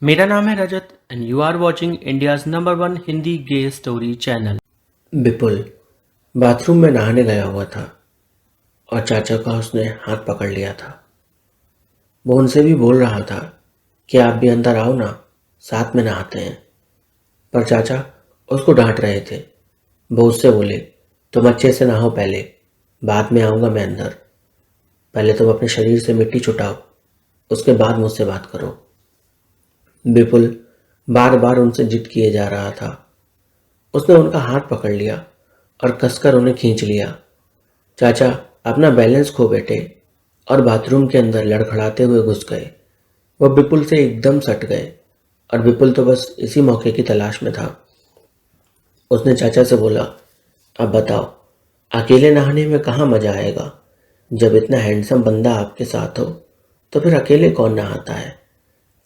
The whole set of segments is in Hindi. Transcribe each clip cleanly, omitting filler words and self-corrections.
मेरा नाम है Rajat and you are watching India's number one Hindi gay story channel. Vipul bathroom में नहाने गया हुआ था और चाचा का उसने हाथ पकड़ लिया था। वो उनसे भी बोल रहा था कि आप भी अंदर आओ ना, साथ में नहाते हैं। पर चाचा उसको डांट रहे थे। वो उससे बोले, तुम अच्छे से नहाओ पहले, बाद में आऊँगा मैं अंदर। पहले तुम अपने शरीर से मिट्टी छुटाओ, उसके बाद मुझसे बात करो। विपुल बार बार उनसे जिद किए जा रहा था। उसने उनका हाथ पकड़ लिया और कसकर उन्हें खींच लिया। चाचा अपना बैलेंस खो बैठे और बाथरूम के अंदर लड़खड़ाते हुए घुस गए। वह विपुल से एकदम सट गए और विपुल तो बस इसी मौके की तलाश में था। उसने चाचा से बोला, अब बताओ, अकेले नहाने में कहाँ मजा आएगा? जब इतना हैंडसम बंदा आपके साथ हो तो फिर अकेले कौन नहाता है?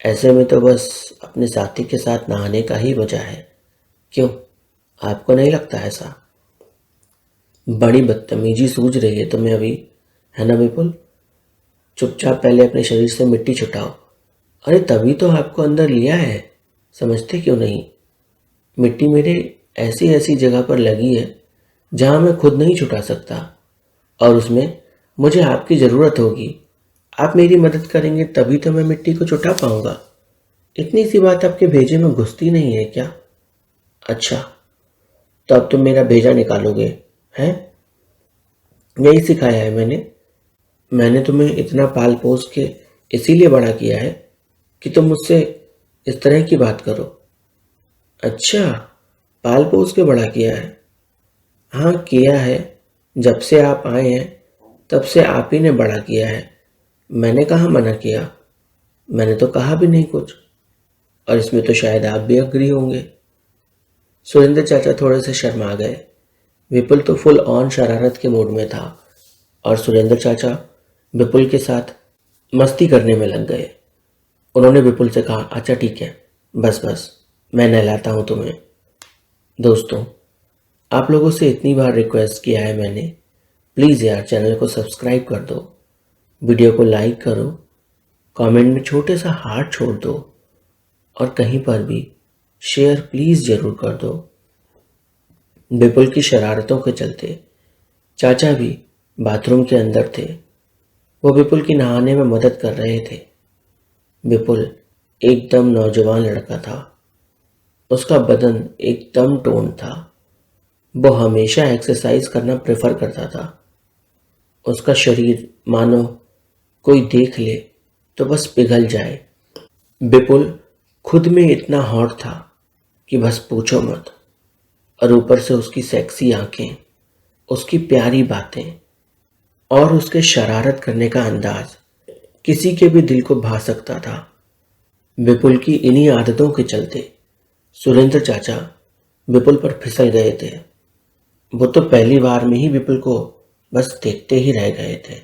ऐसे में तो बस अपने साथी के साथ नहाने का ही मजा है। क्यों, आपको नहीं लगता ऐसा? बड़ी बदतमीजी सूझ रही है तुम्हें अभी, है ना विपुल? चुपचाप पहले अपने शरीर से मिट्टी छुटाओ। अरे तभी तो आपको अंदर लिया है, समझते क्यों नहीं? मिट्टी मेरे ऐसी ऐसी जगह पर लगी है जहां मैं खुद नहीं छुटा सकता, और उसमें मुझे आपकी ज़रूरत होगी। आप मेरी मदद करेंगे तभी तो मैं मिट्टी को छुटा पाऊंगा। इतनी सी बात आपके भेजे में घुसती नहीं है क्या? अच्छा, तो अब तुम मेरा भेजा निकालोगे, हैं? यही सिखाया है मैंने तुम्हें इतना पाल पोस के इसीलिए बड़ा किया है कि तुम मुझसे इस तरह की बात करो। अच्छा, पाल पोस के बड़ा किया है? हाँ किया है। जब से आप आए हैं तब से आप ही ने बड़ा किया है। मैंने कहाँ मना किया? मैंने तो कहा भी नहीं कुछ। और इसमें तो शायद आप भी अग्री होंगे। सुरेंद्र चाचा थोड़े से शर्मा गए। विपुल तो फुल ऑन शरारत के मूड में था और सुरेंद्र चाचा विपुल के साथ मस्ती करने में लग गए। उन्होंने विपुल से कहा, अच्छा ठीक है, बस बस मैं नहलाता हूँ तुम्हें। दोस्तों, आप लोगों से इतनी बार रिक्वेस्ट किया है मैंने, प्लीज़ यार चैनल को सब्सक्राइब कर दो, वीडियो को लाइक करो, कमेंट में छोटे सा हार्ट छोड़ दो और कहीं पर भी शेयर प्लीज़ ज़रूर कर दो। विपुल की शरारतों के चलते चाचा भी बाथरूम के अंदर थे। वो विपुल की नहाने में मदद कर रहे थे। विपुल एकदम नौजवान लड़का था। उसका बदन एकदम टोन था। वो हमेशा एक्सरसाइज करना प्रेफर करता था। उसका शरीर मानो कोई देख ले तो बस पिघल जाए। विपुल खुद में इतना हॉट था कि बस पूछो मत। और ऊपर से उसकी सेक्सी आंखें, उसकी प्यारी बातें और उसके शरारत करने का अंदाज किसी के भी दिल को भा सकता था। विपुल की इन्हीं आदतों के चलते सुरेंद्र चाचा विपुल पर फिसल गए थे। वो तो पहली बार में ही विपुल को बस देखते ही रह गए थे।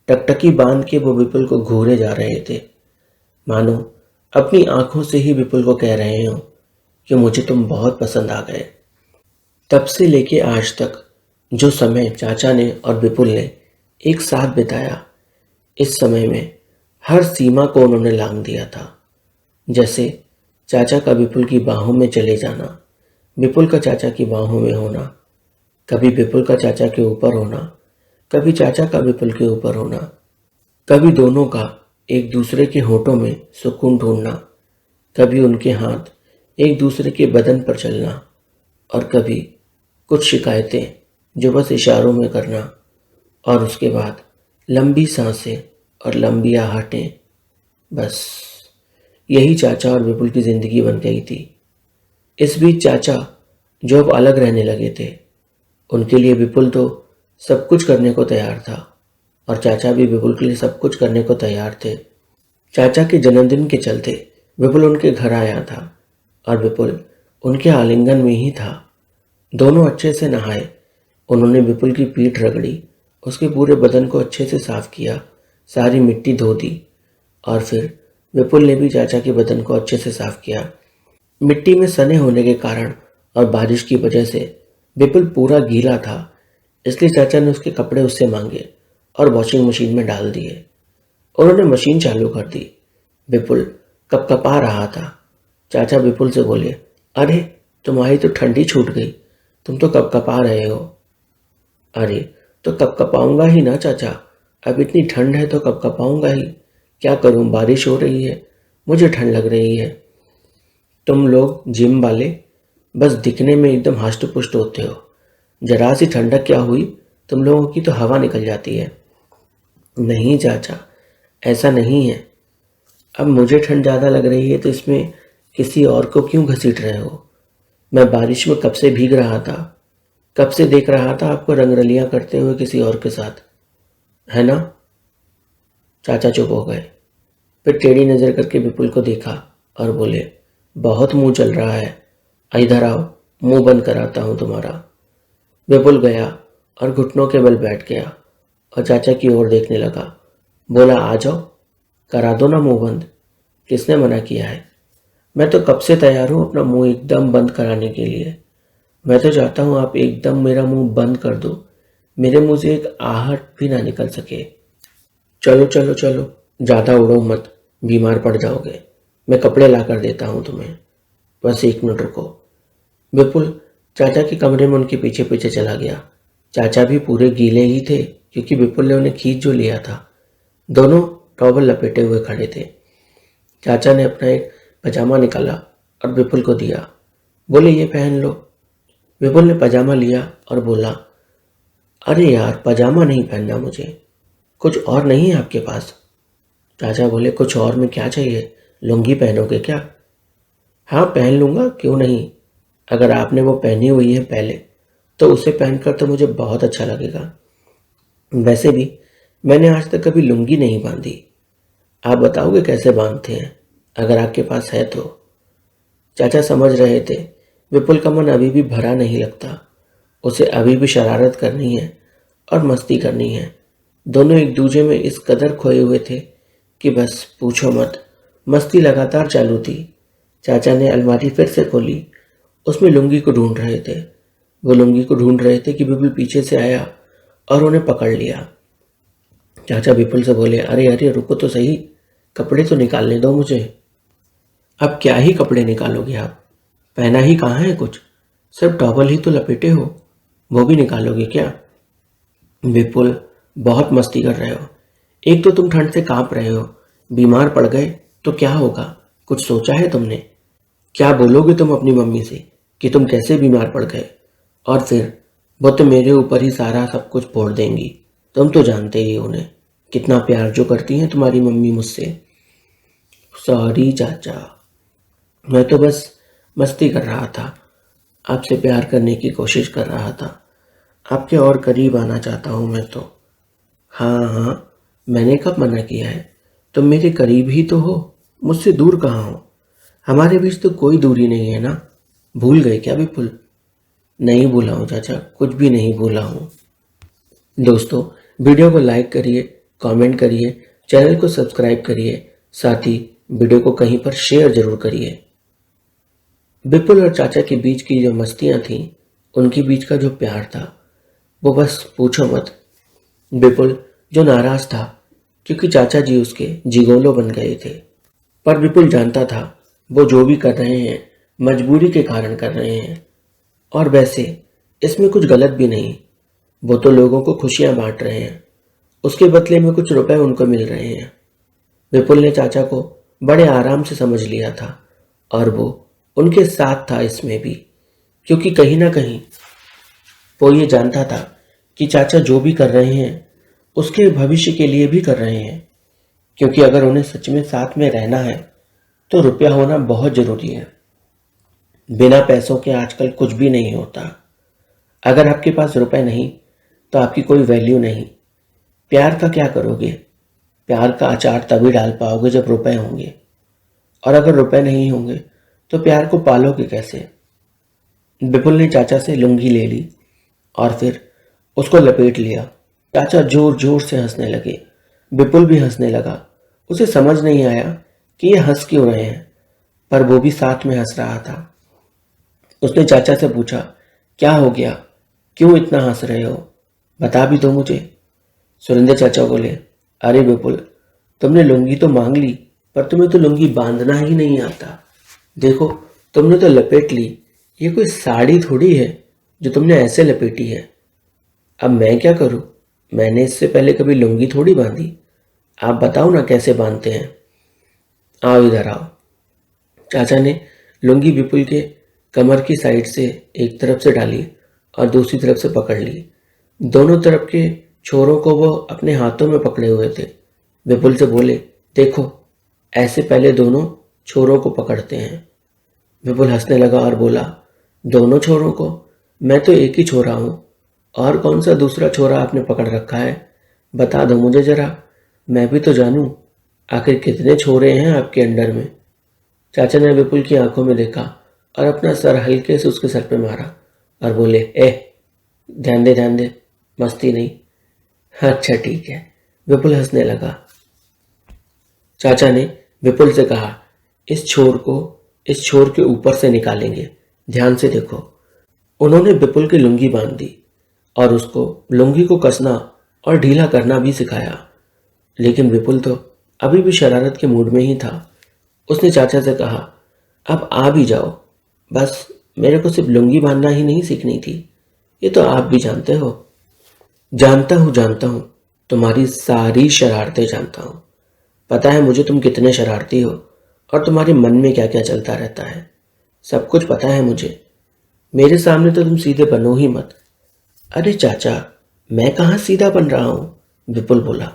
टकटकी बांध के वो विपुल को घूरे जा रहे थे, मानो अपनी आंखों से ही विपुल को कह रहे हो कि मुझे तुम बहुत पसंद आ गए। तब से लेके आज तक जो समय चाचा ने और विपुल ने एक साथ बिताया, इस समय में हर सीमा को उन्होंने लांघ दिया था। जैसे चाचा का विपुल की बाहों में चले जाना, विपुल का चाचा की बाहों में होना, कभी विपुल का चाचा के ऊपर होना, कभी चाचा का विपुल के ऊपर होना, कभी दोनों का एक दूसरे के होठों में सुकून ढूंढना, कभी उनके हाथ एक दूसरे के बदन पर चलना, और कभी कुछ शिकायतें जो बस इशारों में करना, और उसके बाद लंबी सांसें और लंबी आहटें। बस यही चाचा और विपुल की जिंदगी बन गई थी। इस बीच चाचा जो अब अलग रहने लगे थे, उनके लिए विपुल तो सब कुछ करने को तैयार था और चाचा भी विपुल के लिए सब कुछ करने को तैयार थे। चाचा के जन्मदिन के चलते विपुल उनके घर आया था और विपुल उनके आलिंगन में ही था। दोनों अच्छे से नहाए। उन्होंने विपुल की पीठ रगड़ी, उसके पूरे बदन को अच्छे से साफ किया, सारी मिट्टी धो दी और फिर विपुल ने भी चाचा के बदन को अच्छे से साफ किया। मिट्टी में सने होने के कारण और बारिश की वजह से विपुल पूरा गीला था, इसलिए चाचा ने उसके कपड़े उससे मांगे और वॉशिंग मशीन में डाल दिए। उन्होंने मशीन चालू कर दी। विपुल कपकपा रहा था। चाचा विपुल से बोले, अरे तुम्हारी तो ठंडी छूट गई, तुम तो कपकपा रहे हो। अरे तो कपकपाऊंगा ही ना चाचा, अब इतनी ठंड है तो कपकपाऊंगा ही। क्या करूं, बारिश हो रही है, मुझे ठंड लग रही है। तुम लोग जिम वाले बस दिखने में एकदम हष्ट पुष्ट होते हो, जरा सी ठंडक क्या हुई, तुम लोगों की तो हवा निकल जाती है। नहीं चाचा, ऐसा नहीं है। अब मुझे ठंड ज़्यादा लग रही है तो इसमें किसी और को क्यों घसीट रहे हो? मैं बारिश में कब से भीग रहा था, कब से देख रहा था आपको रंगरलियां करते हुए किसी और के साथ, है ना? चाचा चुप हो गए, फिर टेढ़ी नज़र करके विपुल को देखा और बोले, बहुत मुंह चल रहा है, इधर आओ, मुंह बंद कराता हूँ तुम्हारा। विपुल गया और घुटनों के बल बैठ गया और चाचा की ओर देखने लगा। बोला, आ जाओ, करा दो ना मुंह बंद, किसने मना किया है? मैं तो कब से तैयार हूँ अपना मुंह एकदम बंद कराने के लिए। मैं तो चाहता हूँ आप एकदम मेरा मुंह बंद कर दो, मेरे मुंह से एक आहट भी ना निकल सके। चलो चलो चलो, ज़्यादा उड़ो मत, बीमार पड़ जाओगे। मैं कपड़े ला कर देता हूँ तुम्हें, बस 1 मिनट रुको। विपुल चाचा के कमरे में उनके पीछे पीछे चला गया। चाचा भी पूरे गीले ही थे क्योंकि विपुल ने उन्हें खींच जो लिया था। दोनों टॉवल लपेटे हुए खड़े थे। चाचा ने अपना एक पजामा निकाला और विपुल को दिया। बोले, ये पहन लो। विपुल ने पजामा लिया और बोला, अरे यार, पजामा नहीं पहनना मुझे, कुछ और नहीं है आपके पास? चाचा बोले, कुछ और में क्या चाहिए, लुंगी पहनोगे क्या? हाँ पहन लूँगा, क्यों नहीं। अगर आपने वो पहनी हुई है पहले तो उसे पहनकर तो मुझे बहुत अच्छा लगेगा। वैसे भी मैंने आज तक कभी लुंगी नहीं बांधी, आप बताओगे कैसे बांधते हैं, अगर आपके पास है तो। चाचा समझ रहे थे विपुल का मन अभी भी भरा नहीं लगता, उसे अभी भी शरारत करनी है और मस्ती करनी है। दोनों एक दूसरे में इस कदर खोए हुए थे कि बस पूछो मत, मस्ती लगातार चालू थी। चाचा ने अलमारी फिर से खोली, उसमें लुंगी को ढूंढ रहे थे। वो लुंगी को ढूंढ रहे थे कि विपुल पीछे से आया और उन्हें पकड़ लिया। चाचा विपुल से बोले, अरे अरे रुको तो सही, कपड़े तो निकालने दो मुझे। अब क्या ही कपड़े निकालोगे आप, पहना ही कहाँ है कुछ, सिर्फ टॉवल ही तो लपेटे हो, वो भी निकालोगे क्या? विपुल, बहुत मस्ती कर रहे हो, एक तो तुम ठंड से कांप रहे हो, बीमार पड़ गए तो क्या होगा, कुछ सोचा है तुमने? क्या बोलोगे तुम अपनी मम्मी से कि तुम कैसे बीमार पड़ गए? और फिर वो तो मेरे ऊपर ही सारा सब कुछ फोड़ देंगी। तुम तो जानते ही उन्हें कितना प्यार जो करती हैं तुम्हारी मम्मी मुझसे। सॉरी चाचा, मैं तो बस मस्ती कर रहा था, आपसे प्यार करने की कोशिश कर रहा था, आपके और करीब आना चाहता हूँ मैं तो। हाँ हाँ, मैंने कब मना किया है, तुम मेरे करीब ही तो हो, मुझसे दूर कहाँ हो? हमारे बीच तो कोई दूरी नहीं है ना, भूल गए क्या विपुल? नहीं भूला हूँ चाचा, कुछ भी नहीं भूला हूँ। दोस्तों, वीडियो को लाइक करिए, कमेंट करिए, चैनल को सब्सक्राइब करिए, साथ ही वीडियो को कहीं पर शेयर जरूर करिए। विपुल और चाचा के बीच की जो मस्तियाँ थीं, उनके बीच का जो प्यार था, वो बस पूछो मत। विपुल जो नाराज था क्योंकि चाचा जी उसके जिगोलो बन गए थे, पर विपुल जानता था वो जो भी कर रहे हैं मजबूरी के कारण कर रहे हैं, और वैसे इसमें कुछ गलत भी नहीं। वो तो लोगों को खुशियां बांट रहे हैं, उसके बदले में कुछ रुपए उनको मिल रहे हैं। विपुल ने चाचा को बड़े आराम से समझ लिया था और वो उनके साथ था इसमें भी, क्योंकि कहीं ना कहीं वो ये जानता था कि चाचा जो भी कर रहे हैं उसके भविष्य के लिए भी कर रहे हैं, क्योंकि अगर उन्हें सच में साथ में रहना है तो रुपया होना बहुत जरूरी है। बिना पैसों के आजकल कुछ भी नहीं होता। अगर आपके पास रुपए नहीं तो आपकी कोई वैल्यू नहीं। प्यार का क्या करोगे? प्यार का अचार तभी डाल पाओगे जब रुपए होंगे, और अगर रुपए नहीं होंगे तो प्यार को पालोगे कैसे? विपुल ने चाचा से लुंगी ले ली और फिर उसको लपेट लिया। चाचा जोर जोर से हंसने लगे, विपुल भी हंसने लगा। उसे समझ नहीं आया कि ये हंस क्यों रहे हैं, पर वो भी साथ में हंस रहा था। उसने चाचा से पूछा, क्या हो गया, क्यों इतना हंस रहे हो, बता भी दो मुझे। सुरेंद्र चाचा बोले, अरे विपुल, तुमने लुंगी तो मांग ली, पर तुम्हें तो लुंगी बांधना ही नहीं आता। देखो, तुमने तो लपेट ली। ये कोई साड़ी थोड़ी है जो तुमने ऐसे लपेटी है। अब मैं क्या करूं? मैंने इससे पहले कभी लुंगी थोड़ी बांधी। आप बताओ ना कैसे बांधते हैं। आओ इधर आओ। चाचा ने लुंगी विपुल के कमर की साइड से एक तरफ से डाली और दूसरी तरफ से पकड़ ली। दोनों तरफ के छोरों को वो अपने हाथों में पकड़े हुए थे। विपुल से बोले, देखो, ऐसे पहले दोनों छोरों को पकड़ते हैं। विपुल हंसने लगा और बोला, दोनों छोरों को? मैं तो एक ही छोरा हूं। और कौन सा दूसरा छोरा आपने पकड़ रखा है? बता दो मुझे जरा, मैं भी तो जानूं। आखिर कितने छोरे हैं आपके अंडर में? चाचा ने विपुल की आंखों में देखा और अपना सर हल्के से उसके सर पे मारा और बोले, ध्यान दे, मस्ती नहीं। अच्छा ठीक है। विपुल हंसने लगा। चाचा ने विपुल से कहा, इस छोर के ऊपर से निकालेंगे, ध्यान से देखो। उन्होंने विपुल की लुंगी बांध दी और उसको लुंगी को कसना और ढीला करना भी सिखाया। लेकिन विपुल तो अभी भी शरारत के मूड में ही था। उसने चाचा से कहा, अब आ भी जाओ, बस मेरे को सिर्फ लुंगी बांधना ही नहीं सीखनी थी, ये तो आप भी जानते हो। जानता हूं, तुम्हारी सारी शरारतें जानता हूं। पता है मुझे तुम कितने शरारती हो और तुम्हारे मन में क्या क्या चलता रहता है। सब कुछ पता है मुझे। मेरे सामने तो तुम सीधे बनो ही मत। अरे चाचा, मैं कहाँ सीधा बन रहा हूं? विपुल बोला,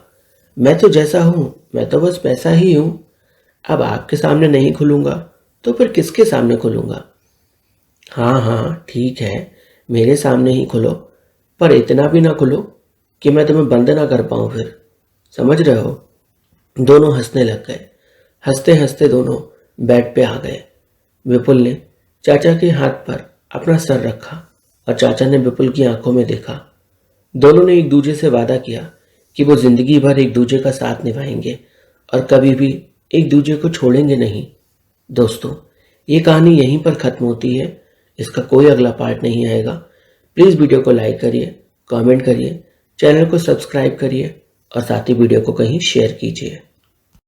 मैं तो जैसा हूं, मैं तो बस वैसा ही हूं। अब आपके सामने नहीं खुलूंगा तो फिर किसके सामने खुलूंगा? हाँ ठीक है, मेरे सामने ही खुलो, पर इतना भी ना खुलो कि मैं तुम्हें बंद ना कर पाऊं फिर। समझ रहे हो? दोनों हंसने लग गए। हंसते हंसते दोनों बेड पे आ गए। विपुल ने चाचा के हाथ पर अपना सर रखा और चाचा ने विपुल की आंखों में देखा। दोनों ने एक दूसरे से वादा किया कि वो जिंदगी भर एक दूसरे का साथ निभाएंगे और कभी भी एक दूसरे को छोड़ेंगे नहीं। दोस्तों, ये कहानी यहीं पर खत्म होती है। इसका कोई अगला पार्ट नहीं आएगा। प्लीज़ वीडियो को लाइक करिए, कमेंट करिए, चैनल को सब्सक्राइब करिए और साथ ही वीडियो को कहीं शेयर कीजिए।